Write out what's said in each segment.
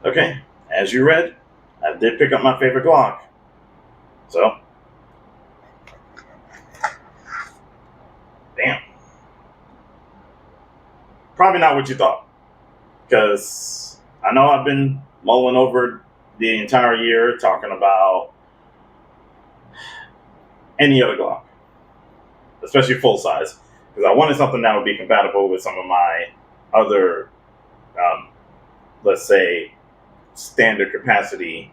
Okay, as you read, I did pick up my favorite Glock. So, damn. Probably not what you thought. Because I know I've been mulling over the entire year talking about any other Glock, especially full size. Because I wanted something that would be compatible with some of my other, um, let's say, standard capacity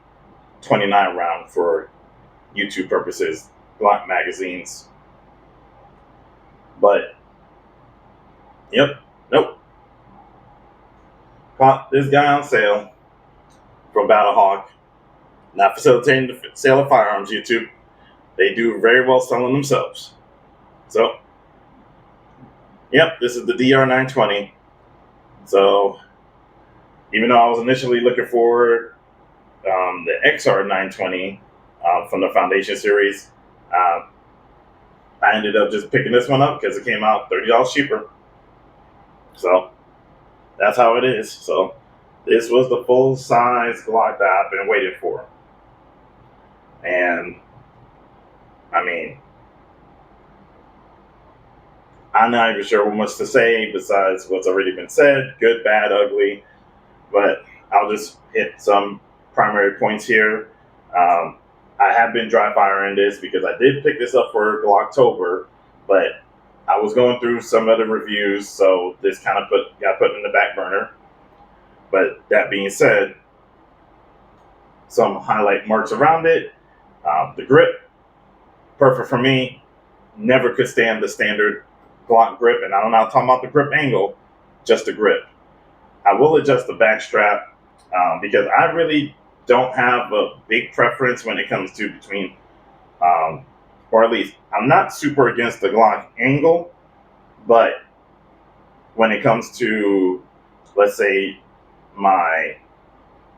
29 round for YouTube purposes Glock magazines. But, yep, nope. Caught this guy on sale from Battlehawk. Not facilitating the sale of firearms, YouTube. They do very well selling themselves. So, yep, this is the DR920. So, even though I was initially looking for the XR920 from the Foundation series, uh, I ended up just picking this one up because it came out $30 cheaper. So, that's how it is. So, this was the full size Glock that I've been waiting for. And, I mean, I'm not even sure what much to say besides what's already been said, good, bad, ugly. But I'll just hit some primary points here. Um, I have been dry firing this because I did pick this up for Glocktober, but I was going through some other reviews, so this kind of got put in the back burner. But that being said, some highlight marks around it. The grip, perfect for me. Never could stand the standard Glock grip, and I'm not talking about the grip angle, just the grip. I will adjust the backstrap because I really don't have a big preference when it comes to between, or at least I'm not super against the Glock angle, but when it comes to, let's say, my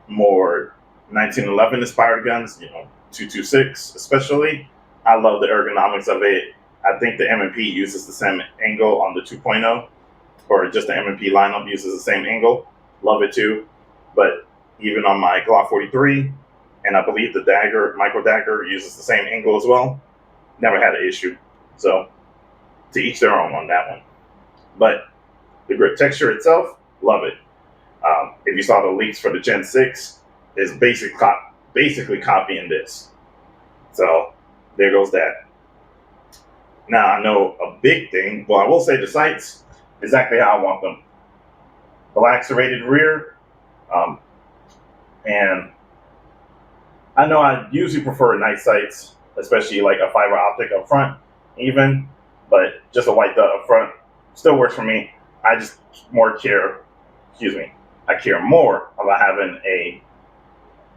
more 1911 inspired guns, 226 especially, I love the ergonomics of it. I think the M&P uses the same angle on the 2.0, or just the M&P lineup uses the same angle. Love it too. But even on my Glock 43, and I believe the dagger, micro dagger, uses the same angle as well. Never had an issue. So to each their own on that one. But the grip texture itself, love it. If you saw the leaks for the Gen 6, is basically copying this. So there goes that. Now I know a big thing. Well, I will say the sights exactly how I want them. Black serrated rear, um, and I know I usually prefer night sights, especially like a fiber optic up front, even, but just a white dot up front still works for me. I just more care, excuse me, I care more about having a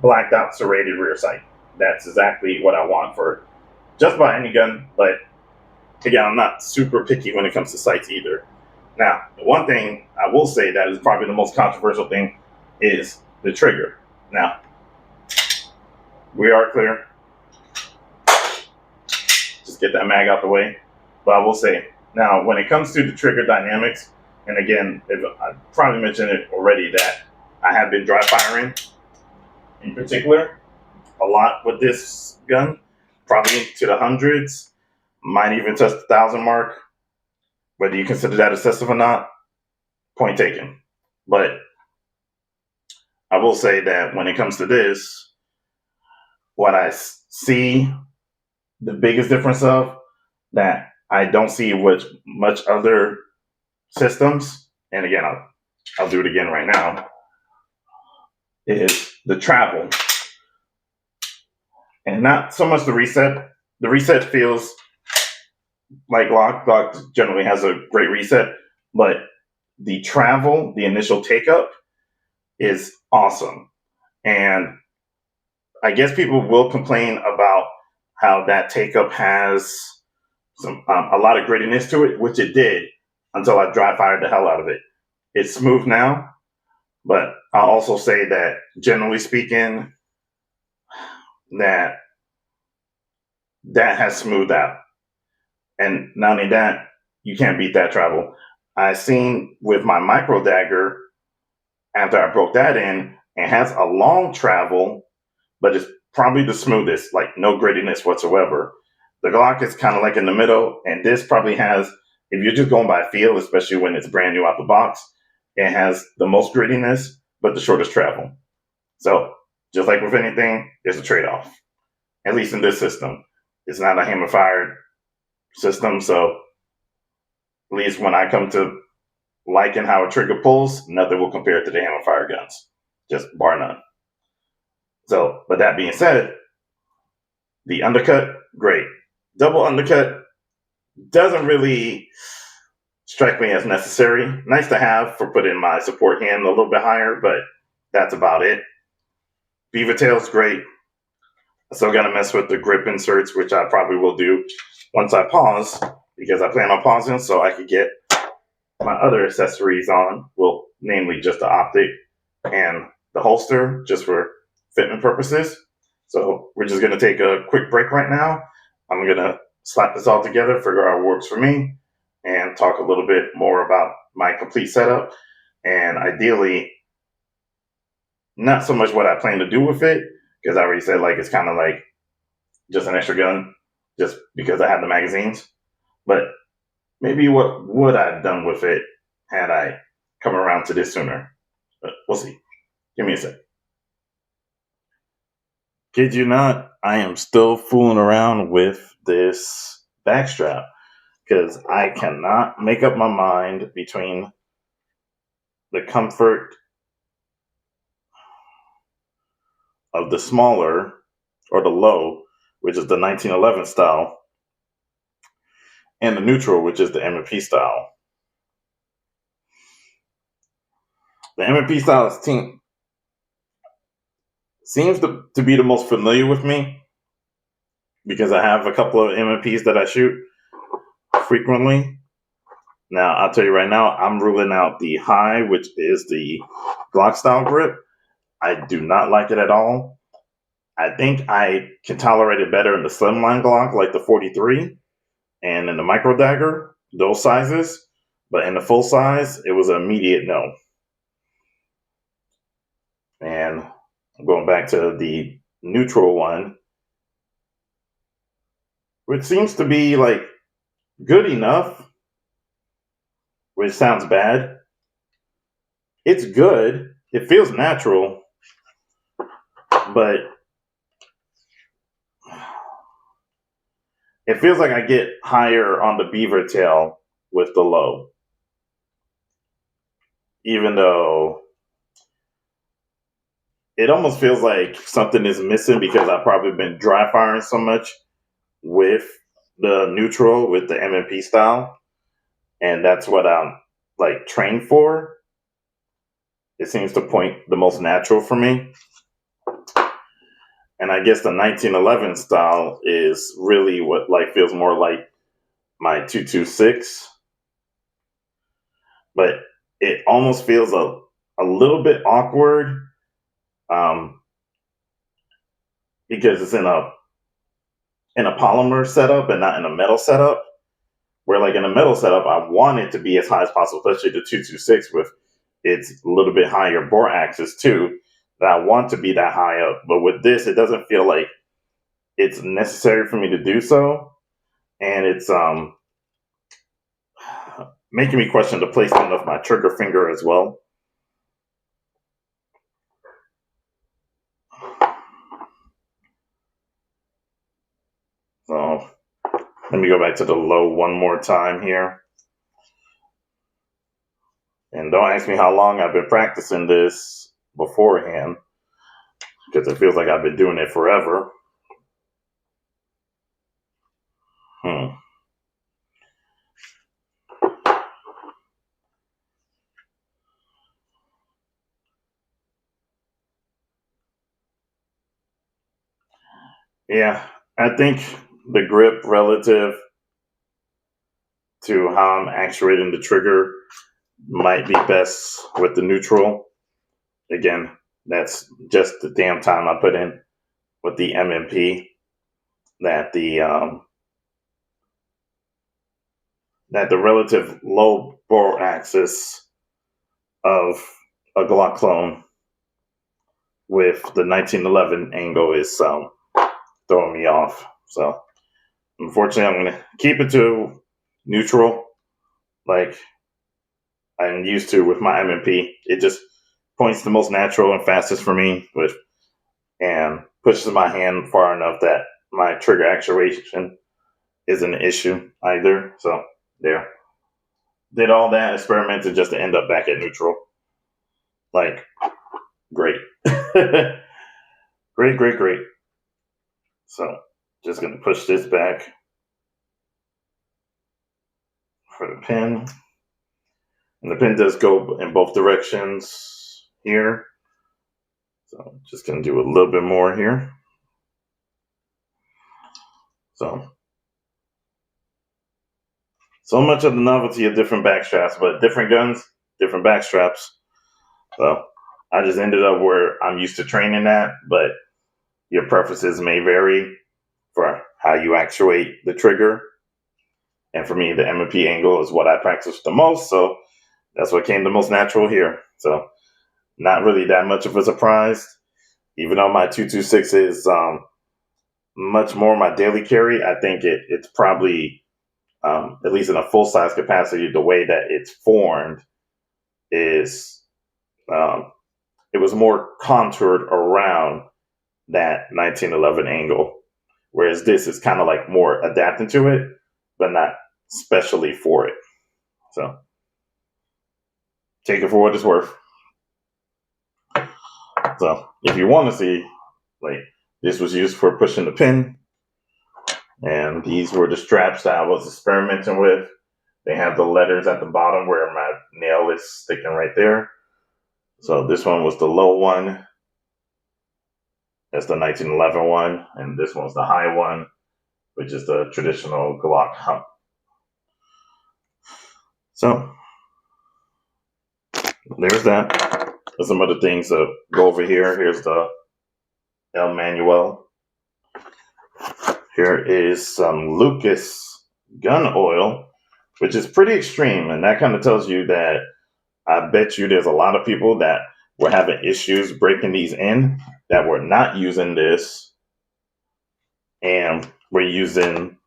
blacked out serrated rear sight. That's exactly what I want for just about any gun, but again, I'm not super picky when it comes to sights either. Now, the one thing I will say that is probably the most controversial thing is the trigger. Now, we are clear. Just get that mag out the way. But I will say, now, when it comes to the trigger dynamics, and again, I probably mentioned it already that I have been dry firing in particular a lot with this gun, probably to the hundreds, might even touch the 1,000 mark. Whether you consider that excessive or not, point taken. But I will say that when it comes to this, what I see the biggest difference of that I don't see with much other systems, and again, I'll do it again right now, is the travel. And not so much the reset. The reset feels like Glock generally has a great reset, but the travel, the initial take up, is awesome. And I guess people will complain about how that take up has a lot of grittiness to it, which it did until I dry fired the hell out of it. It's smooth now, but I'll also say that generally speaking, that has smoothed out. And not only that, you can't beat that travel. I seen with my micro dagger, after I broke that in, and has a long travel, but it's probably the smoothest, like no grittiness whatsoever. The Glock is kind of like in the middle, and this probably has, if you're just going by feel, especially when it's brand new out the box, it has the most grittiness, but the shortest travel. So, just like with anything, there's a trade off, at least in this system. It's not a hammer fired system, so at least when I come to liking how a trigger pulls, nothing will compare to the hammer fire guns, just bar none. So, but that being said, the undercut, great. Double undercut doesn't really strike me as necessary. Nice to have for putting my support hand a little bit higher, but that's about it. Beaver tail's great. I still got to mess with the grip inserts, which I probably will do once I pause, because I plan on pausing so I could get my other accessories on, well, namely just the optic and the holster, just for fitment purposes. So we're just going to take a quick break right now. I'm going to slap this all together, figure out what works for me, and talk a little bit more about my complete setup. And ideally, not so much what I plan to do with it, because I already said like it's kind of like just an extra gun, just because I have the magazines. But maybe what would I have done with it had I come around to this sooner? But we'll see. Give me a sec. Kid you not, I am still fooling around with this backstrap because I cannot make up my mind between the comfort of the smaller or the low, which is the 1911 style, and the neutral, which is the M&P style. The M&P style seems to be the most familiar with me because I have a couple of M&Ps that I shoot frequently. Now, I'll tell you right now, I'm ruling out the high, which is the Glock style grip. I do not like it at all. I think I can tolerate it better in the slimline Glock, like the 43, and in the micro dagger, those sizes. But in the full size, it was an immediate no. And going back to the neutral one, which seems to be like good enough, which sounds bad. It's good. It feels natural, but it feels like I get higher on the beaver tail with the low. Even though it almost feels like something is missing because I've probably been dry firing so much with the neutral, with the M&P style. And that's what I'm like trained for. It seems to point the most natural for me. And I guess the 1911 style is really what like feels more like my 226. But it almost feels a little bit awkward because it's in a polymer setup and not in a metal setup. Where like in a metal setup, I want it to be as high as possible, especially the 226 with its a little bit higher bore axis too. That I want to be that high up, but with this, it doesn't feel like it's necessary for me to do so, and it's making me question the placement of my trigger finger as well. So let me go back to the low one more time here. And don't ask me how long I've been practicing this beforehand, because it feels like I've been doing it forever. Yeah, I think the grip relative to how I'm actuating the trigger might be best with the neutral. Again, that's just the damn time I put in with the M&P that the relative low bore axis of a Glock clone with the 1911 angle is throwing me off. So unfortunately, I'm going to keep it to neutral, like I'm used to with my M&P. It just points the most natural and fastest for me, and pushes my hand far enough that my trigger actuation isn't an issue either. So there. Did all that, experimented just to end up back at neutral. Like, great. Great, great, great. So just going to push this back for the pin. And the pin does go in both directions here. So I'm just going to do a little bit more here. So much of the novelty of different backstraps, but different guns, different backstraps. So I just ended up where I'm used to training at, but your preferences may vary for how you actuate the trigger. And for me, the M&P angle is what I practice the most, so that's what came the most natural here. So not really that much of a surprise, even though my 226 is much more my daily carry. I think it's probably at least in a full size capacity, the way that it's formed is it was more contoured around that 1911 angle, whereas this is kind of like more adapting to it, but not specially for it. So take it for what it's worth. So if you want to see, like, this was used for pushing the pin, and these were the straps that I was experimenting with. They have the letters at the bottom where my nail is sticking right there. So this one was the low one. That's the 1911 one. And this one's the high one, which is the traditional Glock hump. So there's that. There's some other things to go over here. Here's the El Manuel. Here is some Lucas gun oil, which is pretty extreme. And that kind of tells you that I bet you there's a lot of people that were having issues breaking these in that were not using this and were using,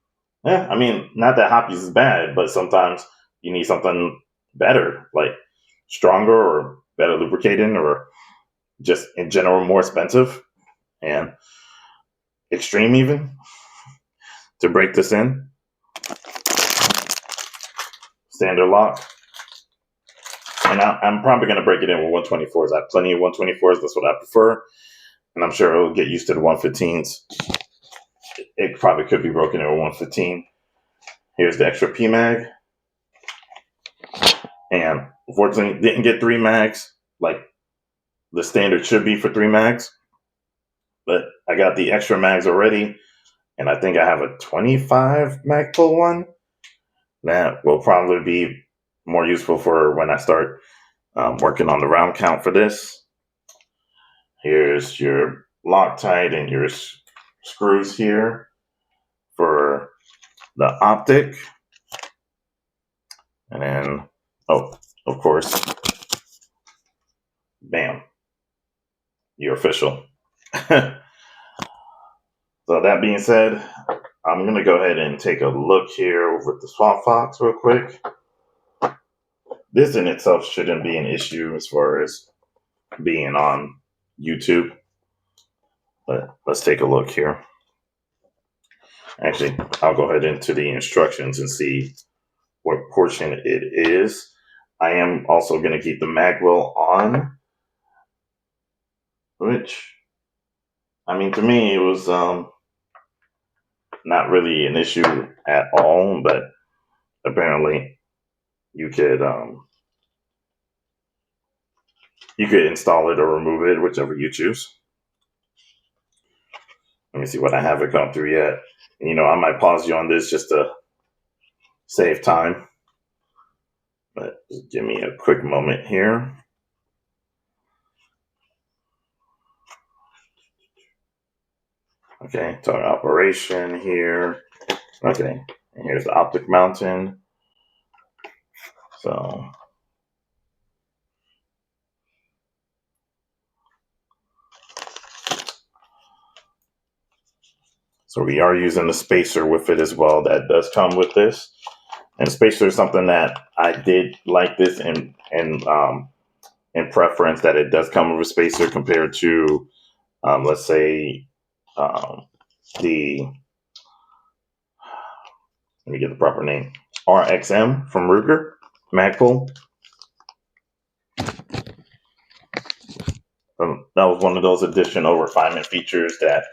I mean, not that Hoppies is bad, but sometimes you need something better, like stronger or better lubricating or just in general more expensive and extreme even to break this in. Standard lock. And I'm probably going to break it in with 124s. I have plenty of 124s. That's what I prefer. And I'm sure it'll get used to the 115s. It probably could be broken in with 115. Here's the extra PMAG. And unfortunately, didn't get 3 mags like the standard should be for 3 mags. But I got the extra mags already. And I think I have a 25 mag pull one. That will probably be more useful for when I start working on the round count for this. Here's your Loctite and your screws here for the Optic. And then, oh, of course, bam, you're official. So that being said, I'm going to go ahead and take a look here with the Swamp Fox real quick. This in itself shouldn't be an issue as far as being on YouTube. But let's take a look here. Actually, I'll go ahead into the instructions and see what portion it is. I am also going to keep the magwell on, which, I mean, to me, it was not really an issue at all, but apparently you could install it or remove it, whichever you choose. Let me see what I haven't gone through yet. You know, I might pause you on this just to save time, but just give me a quick moment here. Okay, talk operation here. Okay, and here's the Optic mountain. So So we are using the spacer with it as well. That does come with this. And spacer is something that I did like this in preference, that it does come with a spacer compared to, let's say, um, the, let me get the proper name, RXM from Ruger Magpul. That was one of those additional refinement features that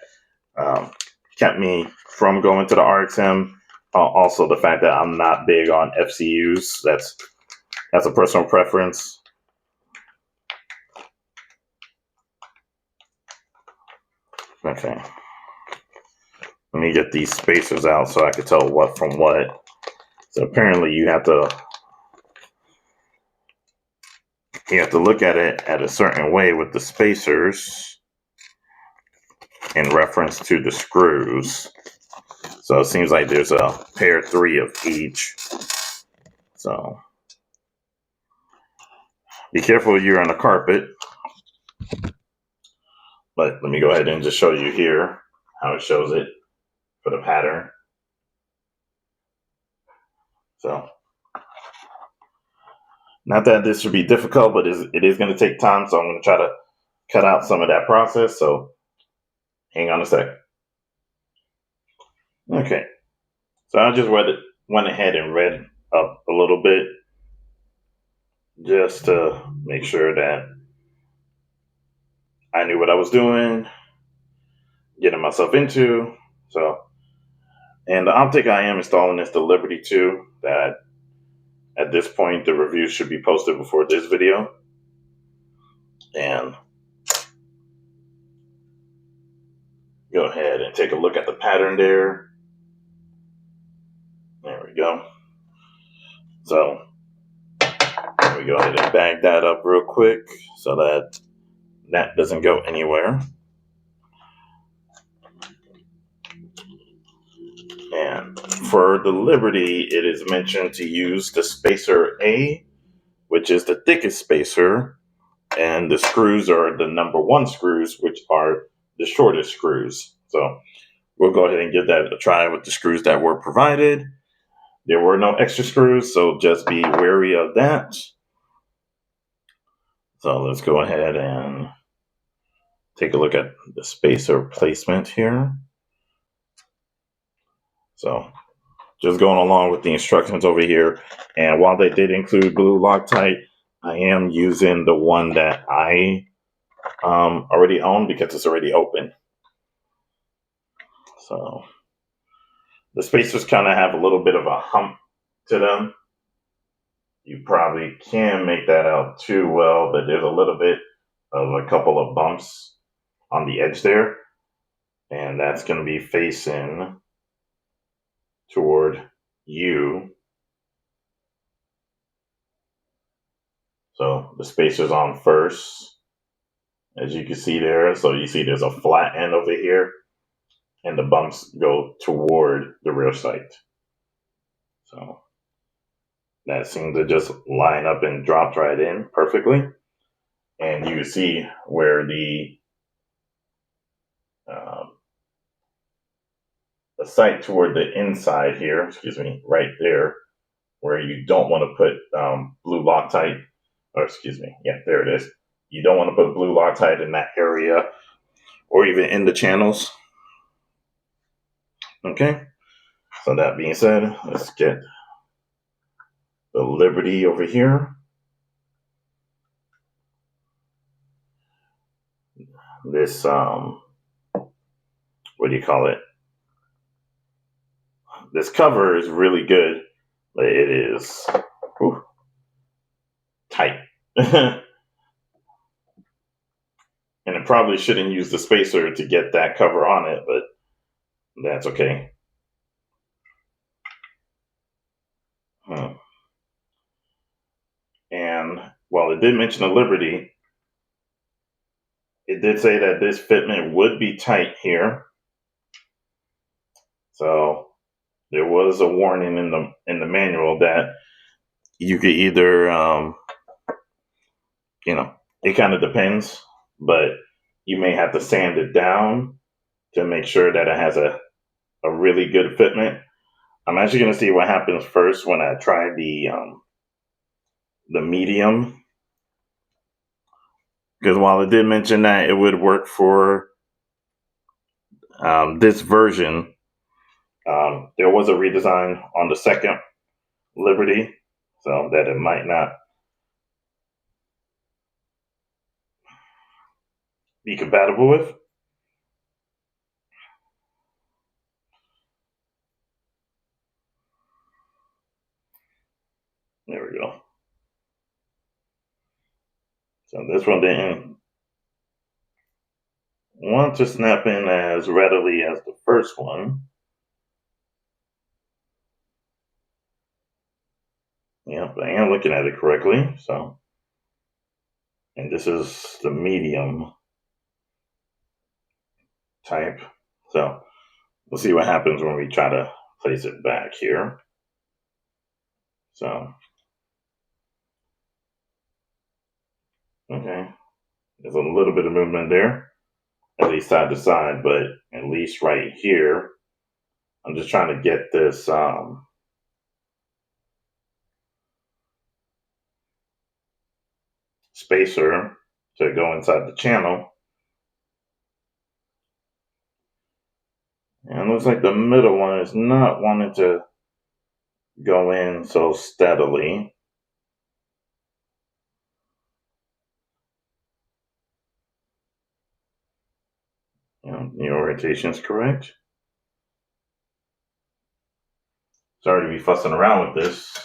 um, kept me from going to the RXM. Also, the fact that I'm not big on FCUs. That's a personal preference. Okay. Let me get these spacers out so I can tell what from what. So apparently you have to look at it at a certain way with the spacers in reference to the screws. So it seems like there's a pair 3 of each. So be careful you're on the carpet. But let me go ahead and just show you here how it shows it for the pattern. So not that this should be difficult, but it is going to take time. So I'm going to try to cut out some of that process. So hang on a sec. Okay. So I just went ahead and read up a little bit just to make sure that I knew what I was doing, getting myself into. So, and the optic I am installing is the Liberty 2 that at this point the review should be posted before this video. And go ahead and take a look at the pattern there. There we go. So let me go ahead and bag that up real quick so that that doesn't go anywhere. And for the Liberty, it is mentioned to use the spacer A, which is the thickest spacer, and the screws are the number 1 screws, which are the shortest screws. So we'll go ahead and give that a try with the screws that were provided. There were no extra screws, so just be wary of that. So let's go ahead and take a look at the spacer placement here. So just going along with the instructions over here. And while they did include blue Loctite, I am using the one that I already own because it's already open. So the spacers kind of have a little bit of a hump to them. You probably can make that out too well, but there's a little bit of a couple of bumps on the edge there. And that's going to be facing toward you. So the spacer's on first, as you can see there. So you see there's a flat end over here, and the bumps go toward the rear sight. So that seems to just line up and dropped right in perfectly. And you can see where the sight toward the inside here, right there, where you don't want to put blue Loctite, or there it is. You don't want to put blue Loctite in that area or even in the channels. Okay, so that being said, let's get the Liberty over here. This, what do you call it? This cover is really good, but it is tight. And it probably shouldn't use the spacer to get that cover on it, but that's okay. And while it did mention the Liberty, it did say that this fitment would be tight here. So there was a warning in the manual that you could either, it kind of depends, but you may have to sand it down to make sure that it has a a really good fitment. I'm actually going to see what happens first when I try the medium, because while it did mention that it would work for this version, there was a redesign on the second Liberty, so that it might not be compatible with. There we go. So this one didn't want to snap in as readily as the first one. Yep, I am looking at it correctly. So, and this is the medium type. So we'll see what happens when we try to place it back here. So, okay, there's a little bit of movement there, at least side to side, but at least right here, I'm just trying to get this spacer to go inside the channel. And it looks like the middle one is not wanting to go in so steadily. The orientation is correct. Sorry to be fussing around with this.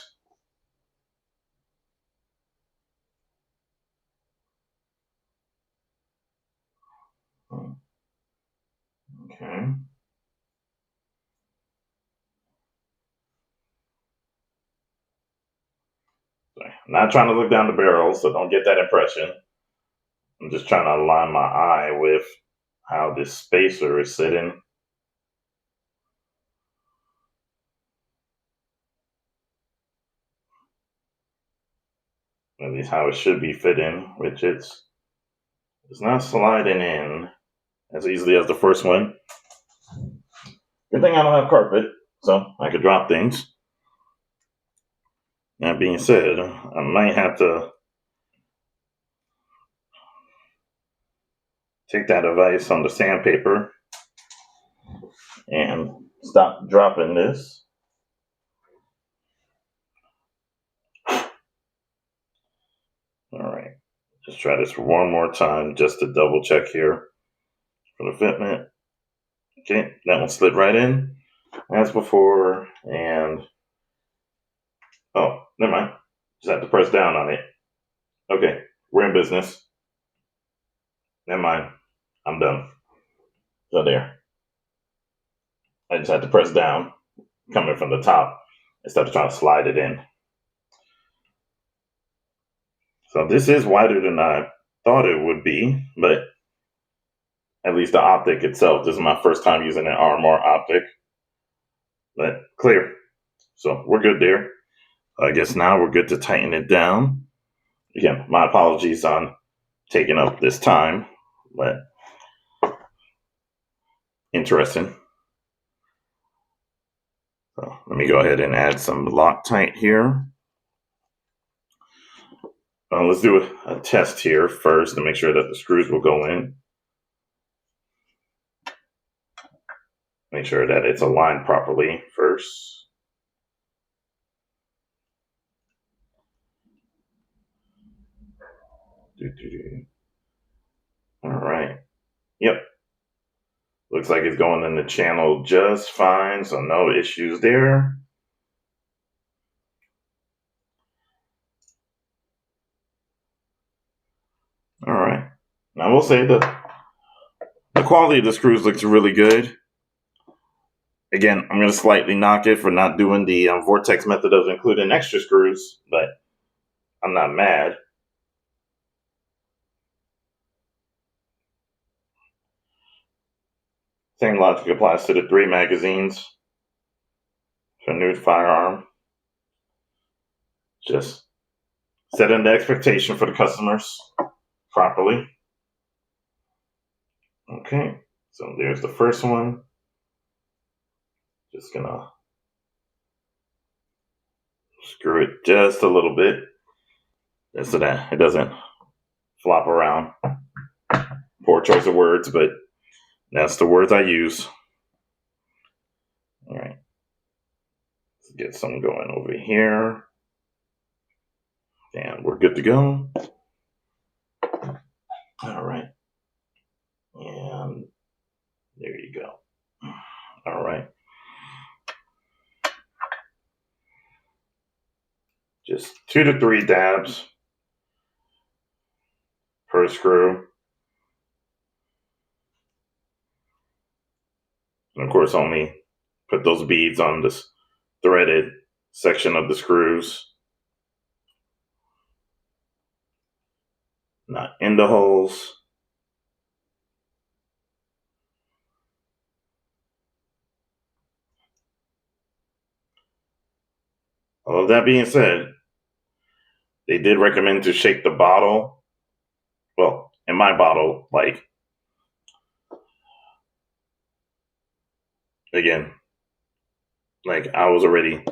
Okay. Sorry. I'm not trying to look down the barrel, so don't get that impression. I'm just trying to align my eye with how this spacer is sitting. At least how it should be fitting, which it's not sliding in as easily as the first one. Good thing I don't have carpet, so I could drop things. That being said, I might have to take that advice on the sandpaper and stop dropping this. All right, just try this one more time just to double check here for the fitment. Okay, that one slid right in as before, and oh, never mind. Just have to press down on it. Okay, we're in business. Never mind. I'm done. So there. I just had to press down, coming from the top, instead of trying to slide it in. So this is wider than I thought it would be, but at least the optic itself, this is my first time using an RMR optic, but clear. So we're good there. I guess now we're good to tighten it down. Again, my apologies on taking up this time, but interesting. So let me go ahead and add some Loctite here. Let's do a test here first to make sure that the screws will go in. Make sure that it's aligned properly first. All right. Yep. Looks like it's going in the channel just fine, so no issues there. All right. Now I will say the quality of the screws looks really good. Again, I'm going to slightly knock it for not doing the vortex method of including extra screws, but I'm not mad. Same logic applies to the 3 magazines for new firearm. Just setting the expectation for the customers properly. Okay, so there's the first one. Just gonna screw it just a little bit, just so that it doesn't flop around. Poor choice of words, but that's the words I use. All right, let's get some going over here. And we're good to go. All right. And there you go. All right. Just 2 to 3 dabs per screw. And of course, only put those beads on this threaded section of the screws, not in the holes. All of that being said, they did recommend to shake the bottle. Well, in my bottle, like, again, like I was already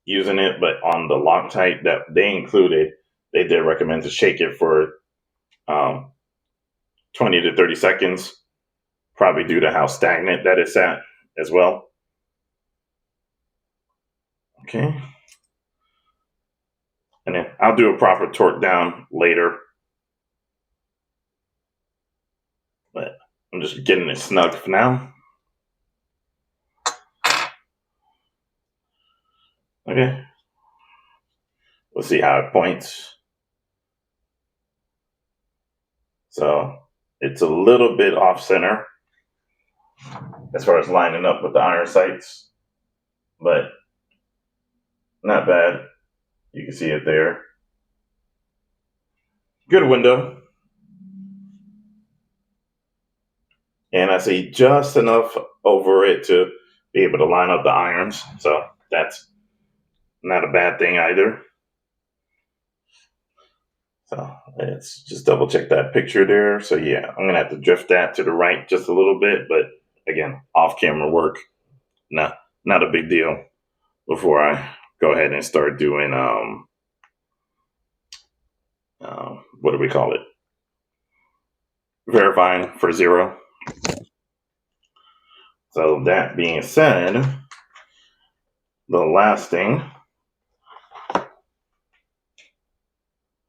using it, but on the Loctite that they included, they did recommend to shake it for 20 to 30 seconds, probably due to how stagnant that it's at as well. Okay. And then I'll do a proper torque down later. But I'm just getting it snug for now. Okay. We'll see how it points. So it's a little bit off center as far as lining up with the iron sights, but not bad. You can see it there. Good window. And I see just enough over it to be able to line up the irons. So that's not a bad thing either. So let's just double check that picture there. So yeah, I'm gonna have to drift that to the right just a little bit, but again, off camera work, not a big deal. Before I go ahead and start doing what do we call it? Verifying for 0. So that being said, the last thing.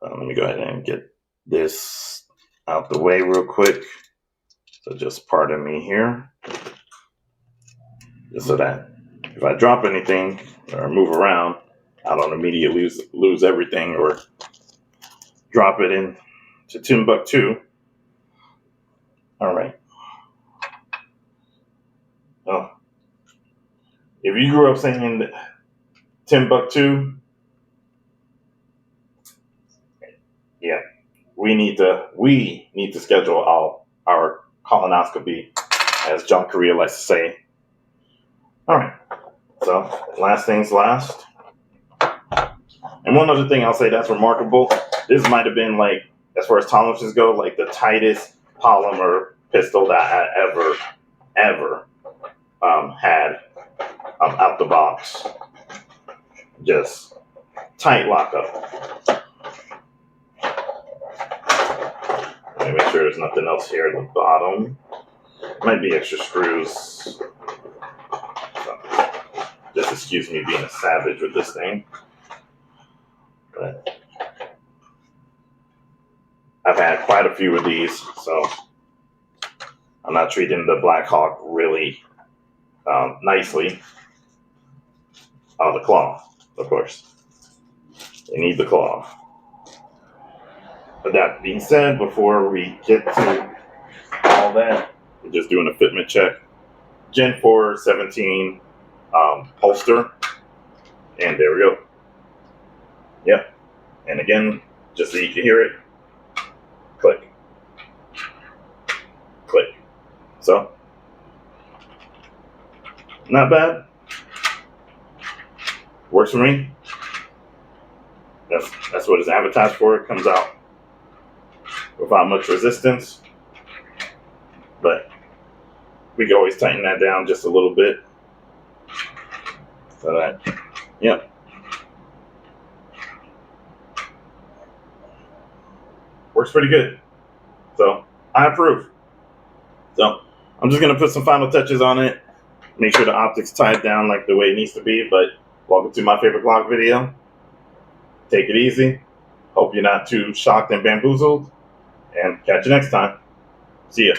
Let me go ahead and get this out the way real quick. So just pardon me here. Just so that if I drop anything or move around, I don't immediately lose everything or drop it into Timbuktu. All right. Well, if you grew up saying Timbuktu, yeah, we need to schedule our colonoscopy, as John Korea likes to say. All right. So last things last. And one other thing I'll say that's remarkable. This might have been, like, as far as tolerances go, like the tightest polymer pistol that I ever had out the box. Just tight lockup. Let me make sure there's nothing else here at the bottom. Might be extra screws. So, just excuse me being a savage with this thing. But I've had quite a few of these, so I'm not treating the Black Hawk really nicely. Oh, the claw, of course. You need the claw. But that being said, before we get to all that, we're just doing a fitment check. Gen 4 17 holster. And there we go. Yep. And again, just so you can hear it, click. Click. So, not bad. Works for me. That's what it's advertised for. It comes out without much resistance. But we can always tighten that down just a little bit. So that, yep. Works pretty good. So I approve. So I'm just gonna put some final touches on it. Make sure the optic's tied down like the way it needs to be. But welcome to my favorite Glock video. Take it easy. Hope you're not too shocked and bamboozled. And catch you next time. See ya.